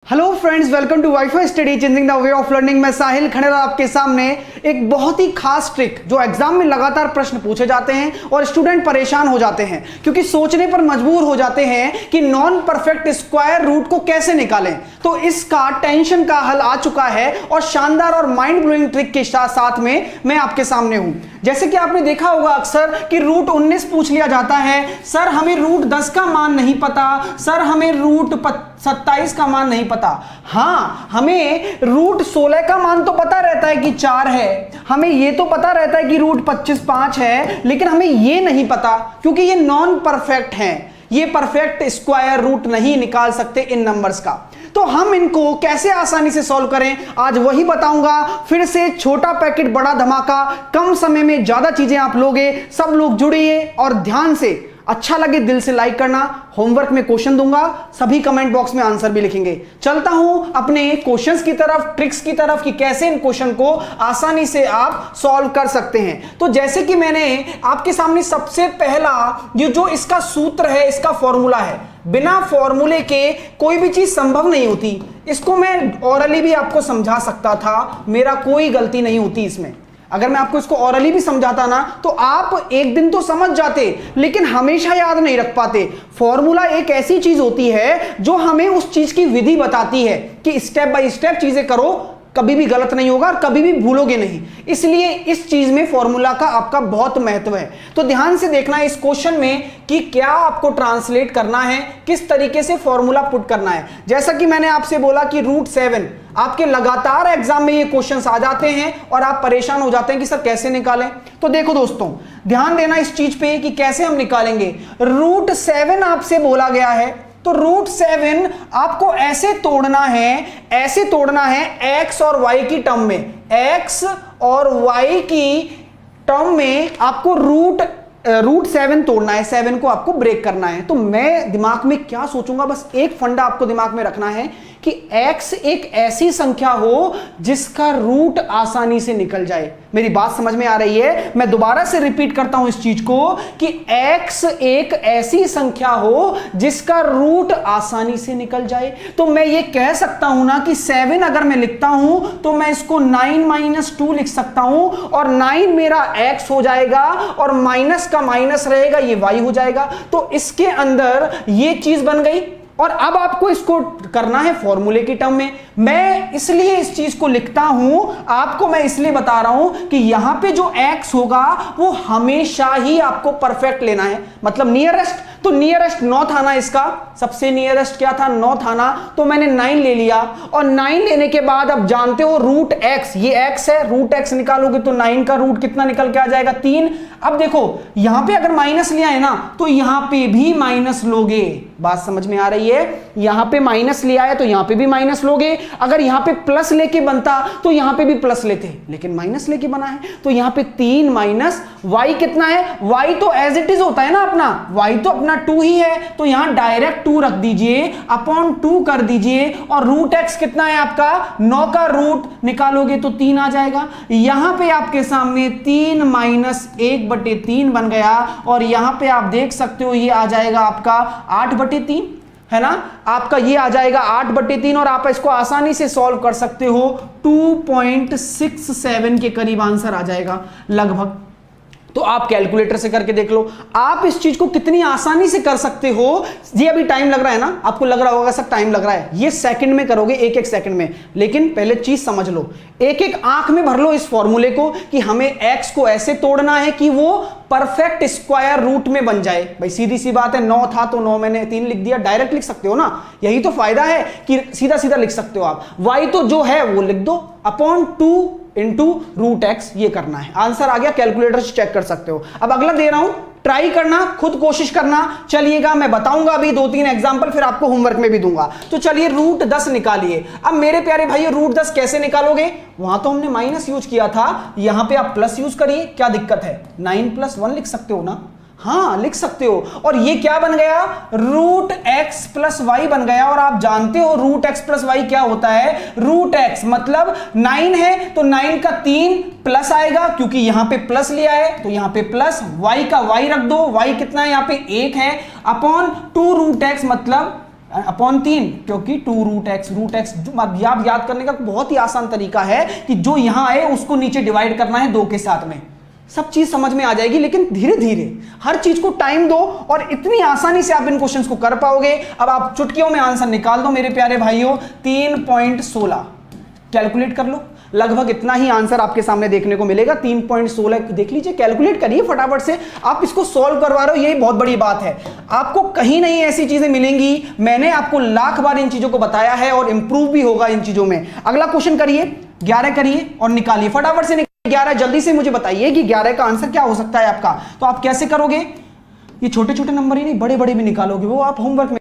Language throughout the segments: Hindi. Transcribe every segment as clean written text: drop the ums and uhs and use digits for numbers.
Hello friends, welcome to wifi study changing the way of learning. मैं साहिल खंडेलवाल आपके सामने एक बहुत ही खास ट्रिक जो एग्जाम में लगातार प्रश्न पूछे जाते हैं और स्टूडेंट परेशान हो जाते हैं क्योंकि सोचने पर मजबूर हो जाते हैं कि नॉन परफेक्ट स्क्वायर रूट को कैसे निकालें। तो इसका टेंशन का हल आ चुका है और शानदार और माइंड ब्लोइंग ट्रिक के साथ में मैं आपके सामने हूं। जैसे कि आपने देखा होगा अक्सर कि रूट 19 पूछ लिया जाता है, सर हमें रूट 10 का मान नहीं पता, सर हमें रूट 27 का मान नहीं पता। हाँ, हमें रूट 16 का मान तो पता रहता है कि 4 है, हमें ये तो पता रहता है कि रूट 25 5 है, लेकिन हमें ये नहीं पता क्योंकि ये नॉन परफेक्ट हैं, ये परफेक्ट स्क्वायर रूट नहीं निकाल सकते इन नंबर्स का। तो हम इनको कैसे आसानी से सॉल्व करें, आज वही बताऊंगा। फिर से छोटा पैकेट बड़ा धमाका, कम समय में ज्यादा चीजें आप लोगे। सब लोग जुड़िए और ध्यान से, अच्छा लगे दिल से लाइक करना। होमवर्क में क्वेश्चन दूंगा, सभी कमेंट बॉक्स में आंसर भी लिखेंगे। चलता हूं अपने क्वेश्चंस की तरफ, ट्रिक्स की तरफ कि कैसे इन क्वेश्चन को आसानी से आप सॉल्व कर सकते हैं। तो जैसे कि मैंने आपके सामने सबसे पहला ये जो इसका सूत्र है, इसका फॉर्मूला है, बिना फॉर्मूले के कोई भी चीज संभव नहीं होती। इसको मैं ऑरली भी आपको समझा सकता था, मेरा कोई गलती नहीं होती इसमें। अगर मैं आपको इसको ऑरली भी समझाता ना तो आप एक दिन तो समझ जाते, लेकिन हमेशा याद नहीं रख पाते। फॉर्मूला एक ऐसी चीज होती है जो हमें उस चीज की विधि बताती है कि स्टेप बाय स्टेप चीजें करो, कभी भी गलत नहीं होगा और कभी भी भूलोगे नहीं। इसलिए इस चीज में फॉर्मूला का आपका बहुत महत्व है। तो ध्यान से देखना है इस क्वेश्चन में कि क्या आपको ट्रांसलेट करना है, किस तरीके से फॉर्मूला पुट करना है। जैसा कि मैंने आपसे बोला कि रूट 7 आपके लगातार एग्जाम में ये क्वेश्चंस आ जाते हैं और आप परेशान हो जाते हैं कि सर कैसे निकालें। तो देखो दोस्तों, ध्यान देना इस चीज पे कि कैसे हम निकालेंगे। रूट 7 आपसे बोला गया है, तो रूट 7 आपको ऐसे तोड़ना है x और y की टर्म में। x और y की टर्म में आपको रूट 7 तोड़ना है, 7 को आपको ब्रेक करना है। तो मैं दिमाग में क्या सोचूंगा, बस एक फंडा आपको दिमाग में रखना है कि x एक ऐसी संख्या हो जिसका रूट आसानी से निकल जाए। मेरी बात समझ में आ रही है? मैं दोबारा से रिपीट करता हूं इस चीज को कि x एक ऐसी संख्या हो जिसका रूट आसानी से निकल जाए। तो मैं ये कह सकता हूं ना कि 7 अगर मैं लिखता हूं तो मैं इसको 9 - 2 लिख सकता हूं और 9 मेरा x हो जाएगा और माइनस का माइनस रहेगा, ये y हो जाएगा। तो इसके अंदर ये चीज बन गई और अब आपको इसको करना है फॉर्मूले की टर्म में। मैं इसलिए इस चीज को लिखता हूं, आपको मैं इसलिए बता रहा हूं कि यहां पे जो x होगा वो हमेशा ही आपको परफेक्ट लेना है, मतलब नियरेस्ट। तो नियरेस्ट 9 था ना, इसका सबसे नियरेस्ट क्या था, 9 था ना। तो मैंने 9 ले लिया और 9 लेने के बाद अब जानते हो रूट x, ये x है, रूट x निकालोगे तो 9 का रूट कितना निकल के आ जाएगा, 3। अब देखो यहां पे अगर माइनस लिया है ना तो यहां पे भी माइनस लोगे। बात समझ में आ रही है? यहां पे माइनस लिया है तो यहां पे भी माइनस लोगे। अगर यहां पे प्लस लेके बनता तो यहां पे भी प्लस लेते, लेकिन माइनस लेके बना है तो यहां पे 3 माइनस y कितना है, y तो एज इट इज होता है ना अपना, y तो अपना 2 ही है, तो यहां डायरेक्ट 2 रख दीजिए, अपॉन 2 कर दीजिए और रूट x कितना है आपका, 9 का रूट निकालोगे तो 3 आ जाएगा। यहां पे आपके सामने 3 - 1/3 बन गया और यहां पे आप देख सकते हो ये आ जाएगा आपका 8/3, है ना। आपका ये आ जाएगा 8/3 और आप इसको आसानी से सॉल्व कर सकते हो। 2.67 के करीब आंसर आ जाएगा लगभग। तो आप कैलकुलेटर से करके देख लो आप इस चीज को कितनी आसानी से कर सकते हो। ये अभी टाइम लग रहा है ना, आपको लग रहा होगा सब टाइम लग रहा है, ये सेकंड में करोगे, एक सेकंड में। लेकिन पहले चीज समझ लो, एक आंख में भर लो इस फॉर्मूले को कि हमें x को ऐसे तोड़ना है कि वो परफेक्ट स्क्वायर रूट में बन जाए। भाई सीधी सी बात है, 9 था तो 9 मैंने 3 लिख दिया, डायरेक्ट लिख सकते हो ना। यही तो फायदा है कि सीधा सीधा लिख सकते हो आप। y तो जो है वो लिख दो, अपॉन 2 इंटू रूट एक्स, ये करना है। आंसर आ गया, कैलकुलेटर से चेक कर सकते हो। अब अगला दे रहा हूं, ट्राई करना, खुद कोशिश करना। चलिएगा मैं बताऊंगा अभी 2-3 एग्जांपल, फिर आपको होमवर्क में भी दूंगा। तो चलिए रूट 10 निकालिए। अब मेरे प्यारे भाई रूट 10 कैसे निकालोगे, वहां तो हमने माइनस यूज किया था, यहां पे आप प्लस यूज करिए, क्या दिक्कत है, 9 + 1 लिख सकते हो ना। हाँ लिख सकते हो। और ये क्या बन गया, रूट एक्स प्लस वाई बन गया। और आप जानते हो रूट एक्स प्लस वाई क्या होता है, रूट एक्स मतलब 9 है तो 9 का 3 प्लस आएगा, क्योंकि यहां पे प्लस लिया है तो यहां पे प्लस, वाई का वाई रख दो, वाई कितना है यहां पे 1 है, अपॉन 2 रूट एक्स मतलब अपॉन 3, क्योंकि 2 रूट एक्स आप याद करने का बहुत ही आसान तरीका है कि जो यहां आए उसको नीचे डिवाइड करना है 2 के साथ में, सब चीज समझ में आ जाएगी। लेकिन धीरे धीरे हर चीज को टाइम दो और इतनी आसानी से आप इन क्वेश्चंस को कर पाओगे। अब आप चुटकियों में आंसर निकाल दो मेरे प्यारे भाइयों, 3.16 कैलकुलेट कर लो, लगभग इतना ही आंसर आपके सामने देखने को मिलेगा। 3.16 देख लीजिए, कैलकुलेट करिए फटाफट से। आप इसको सॉल्व करवा रहे हो, यही बहुत बड़ी बात है। आपको कहीं नहीं ऐसी चीजें मिलेंगी, मैंने आपको लाख बार इन चीजों को बताया है और इंप्रूव भी होगा इन चीजों में। अगला क्वेश्चन करिए, 11 करिए और निकालिए फटाफट से। 11 जल्दी से मुझे बताइए कि 11 का आंसर क्या हो सकता है आपका। तो आप कैसे करोगे, ये छोटे छोटे नंबर ही नहीं बड़े बड़े भी निकालोगे, वो आप होमवर्क में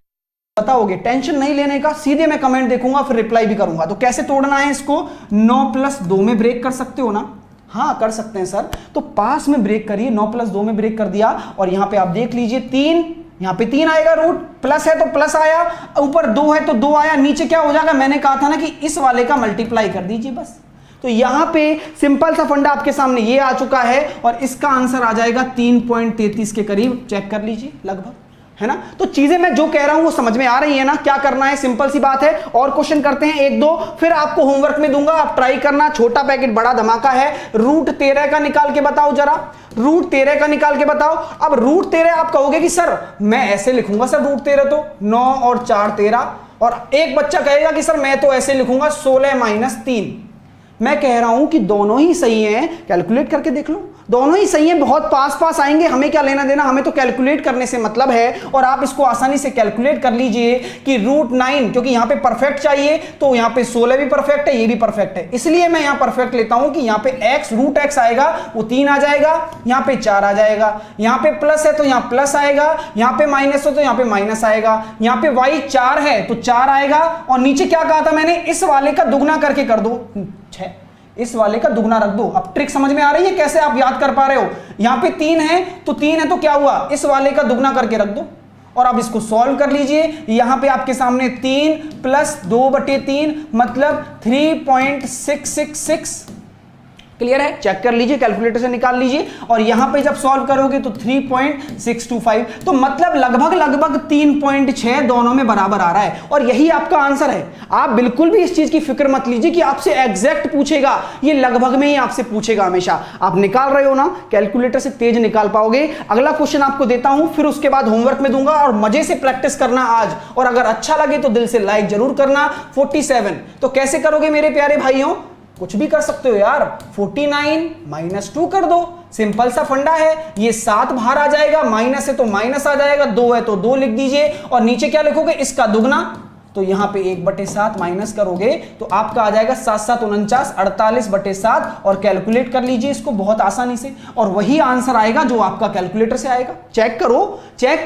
बताओगे, टेंशन नहीं लेने का। सीधे मैं कमेंट देखूंगा फिर रिप्लाई भी करूंगा। तो कैसे तोड़ना है इसको, 9 + 2 में ब्रेक कर सकते हो ना? हाँ कर सकते हैं सर। तो पास में ब्रेक करिए, 9 + 2 में ब्रेक कर दिया और यहां पे आप देख लीजिए 3, यहां पे 3 आएगा, रूट प्लस है तो प्लस आया, ऊपर 2 है तो 2 आया, नीचे क्या हो जाएगा, मैंने कहा था ना कि इस वाले का मल्टीप्लाई कर दीजिए बस। तो यहां पे सिंपल सा फंडा आपके सामने ये आ चुका है और इसका आंसर आ जाएगा 3.33 के करीब। चेक कर लीजिए लगभग, है ना? तो चीजें मैं जो कह रहा हूं वो समझ में आ रही है ना? क्या करना है, सिंपल सी बात है। और क्वेश्चन करते हैं 1-2, फिर आपको होमवर्क में दूंगा, आप ट्राई करना। छोटा पैकेट बड़ा धमाका है। रूट 13 का निकाल के बताओ जरा, रूट 13 का निकाल के बताओ। अब रूट 13 आप कहोगे कि सर मैं ऐसे लिखूंगा, सर रूट 13 तो 9 और 4 13, और एक बच्चा कहेगा कि सर मैं तो ऐसे लिखूंगा 16 - 3। मैं कह रहा हूं कि दोनों ही सही हैं, कैलकुलेट करके देख लो, दोनों ही सही हैं, बहुत पास पास आएंगे। हमें क्या लेना देना, हमें तो कैलकुलेट करने से मतलब है। और आप इसको आसानी से कैलकुलेट कर लीजिए कि रूट 9, क्योंकि यहां पे परफेक्ट चाहिए तो यहां पे 16 भी परफेक्ट है, ये भी परफेक्ट है, इसलिए मैं यहां परफेक्ट लेता हूं कि यहां पे x रूट x आएगा वो 3 आ जाएगा, यहां पे 4 आ जाएगा, यहां पे प्लस है तो यहां प्लस आएगा, यहां पे माइनस हो तो यहां पे माइनस आएगा, यहां पे y 4 है तो 4 आएगा, और नीचे क्या कहा था मैंने, इस वाले का दुगना करके कर दो 6, इस वाले का दुगना रख दो। अब ट्रिक समझ में आ रही है कैसे आप याद कर पा रहे हो? यहां पे 3 है तो 3 है तो क्या हुआ, इस वाले का दुगना करके रख दो और अब इसको सॉल्व कर लीजिए। यहां पे आपके सामने 3 + 2/3 मतलब 3.666। क्लियर है? चेक कर लीजिए, कैलकुलेटर से निकाल लीजिए, और यहां पे जब सॉल्व करोगे तो 3.625, तो मतलब लगभग 3.6 दोनों में बराबर आ रहा है, और यही आपका आंसर है। आप बिल्कुल भी इस चीज की फिक्र मत लीजिए कि आपसे एग्जैक्ट पूछेगा, ये लगभग में ही आपसे पूछेगा हमेशा। आप निकाल रहे हो ना, कैलकुलेटर से तेज निकाल पाओगे। अगला क्वेश्चन आपको देता हूं, फिर उसके बाद होमवर्क में दूंगा, और मजे से प्रैक्टिस करना आज, और अगर अच्छा लगे तो दिल से लाइक जरूर करना। 47 तो कैसे करोगे मेरे प्यारे भाइयों, कुछ भी कर सकते हो यार, 49 - 2 कर दो, सिंपल सा फंडा है। ये 7 बाहर आ जाएगा, माइनस है तो माइनस आ जाएगा, 2 है तो 2 लिख दीजिए, और नीचे क्या लिखोगे, इसका दुगना, तो यहां पे 1/7 माइनस करोगे तो आपका आ जाएगा 7 7 49, 48/7, और कैलकुलेट कर लीजिए इसको बहुत आसानी से, और वही आंसर आएगा जो आपका कैलकुलेटर से आएगा। चेक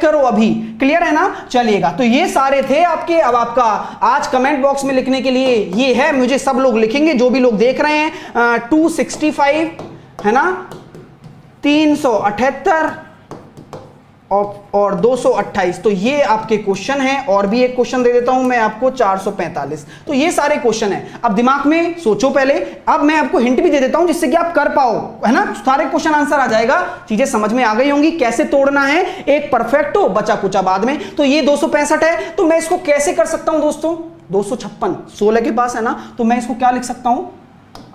करो अभी, क्लियर है ना? चलिएगा, तो ये सारे थे आपके। अब आपका आज कमेंट बॉक्स में लिखने के लिए ये है, मुझे सब लोग लिखेंगे जो भी लोग देख रहे हैं, 265 है ना, 378 और 228, तो ये आपके क्वेश्चन हैं। और भी एक क्वेश्चन दे देता हूं मैं आपको, 445। तो ये सारे क्वेश्चन हैं, अब दिमाग में सोचो पहले। अब मैं आपको हिंट भी दे देता हूं जिससे कि आप कर पाओ, है ना? सारे क्वेश्चन आंसर आ जाएगा, चीजें समझ में आ गई होंगी कैसे तोड़ना है, एक परफेक्ट हो, बचा कुचा बाद में। तो ये 265 है, तो मैं इसको कैसे कर सकता हूं दोस्तों, 256 16 के पास है ना, तो मैं इसको क्या लिख सकता हूं,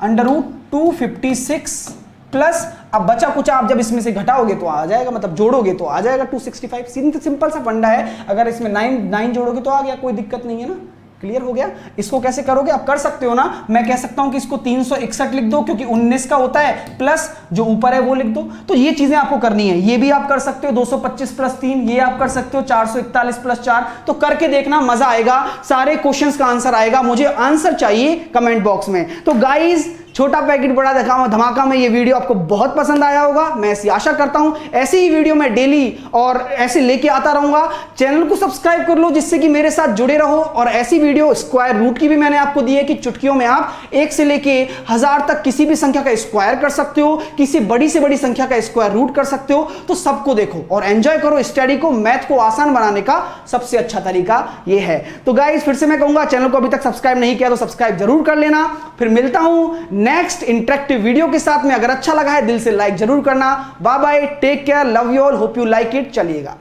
√256 प्लस, अब बचा कुचा आप जब इसमें से घटाओगे तो आ जाएगा, मतलब जोड़ोगे तो आ जाएगा 265। सिंपल सा फंडा है, अगर इसमें 9 जोड़ोगे तो आ गया, कोई दिक्कत नहीं है ना। क्लियर हो गया? इसको कैसे करोगे आप कर सकते हो ना, मैं कह सकता हूं कि इसको 361 लिख दो, क्योंकि 19 का होता है, प्लस जो ऊपर है वो लिख दो। तो ये चीजें आपको करनी है, ये भी आप कर सकते हो, 225 + 3, ये आप कर सकते हो 441 + 4। तो करके देखना, मजा आएगा, सारे क्वेश्चंस का आंसर आएगा। मुझे आंसर चाहिए कमेंट बॉक्स में। तो गाइज, छोटा पैकेट बड़ा धमाका में ये वीडियो आपको बहुत पसंद आया होगा, मैं ऐसी आशा करता हूं। ऐसी ही वीडियो मैं डेली और ऐसे लेके आता रहूंगा। चैनल को सब्सक्राइब कर लो जिससे कि मेरे साथ जुड़े रहो। और ऐसी वीडियो स्क्वायर रूट की भी मैंने आपको दी है कि चुटकियों में आप 1 से लेके 1000 तक किसी भी संख्या का स्क्वायर कर सकते हो, किसी बड़ी से बड़ी संख्या का स्क्वायर रूट कर सकते हो। तो सबको देखो और एंजॉय करो स्टडी को। मैथ को आसान बनाने का सबसे अच्छा तरीका ये है। तो गाइस, फिर से मैं कहूंगा, चैनल को अभी तक सब्सक्राइब नहीं किया तो सब्सक्राइब जरूर कर लेना। फिर मिलता हूं नेक्स्ट इंटरेक्टिव वीडियो के साथ में। अगर अच्छा लगा है दिल से लाइक जरूर करना। Bye bye, take care, love you all, hope you like it. चलिएगा।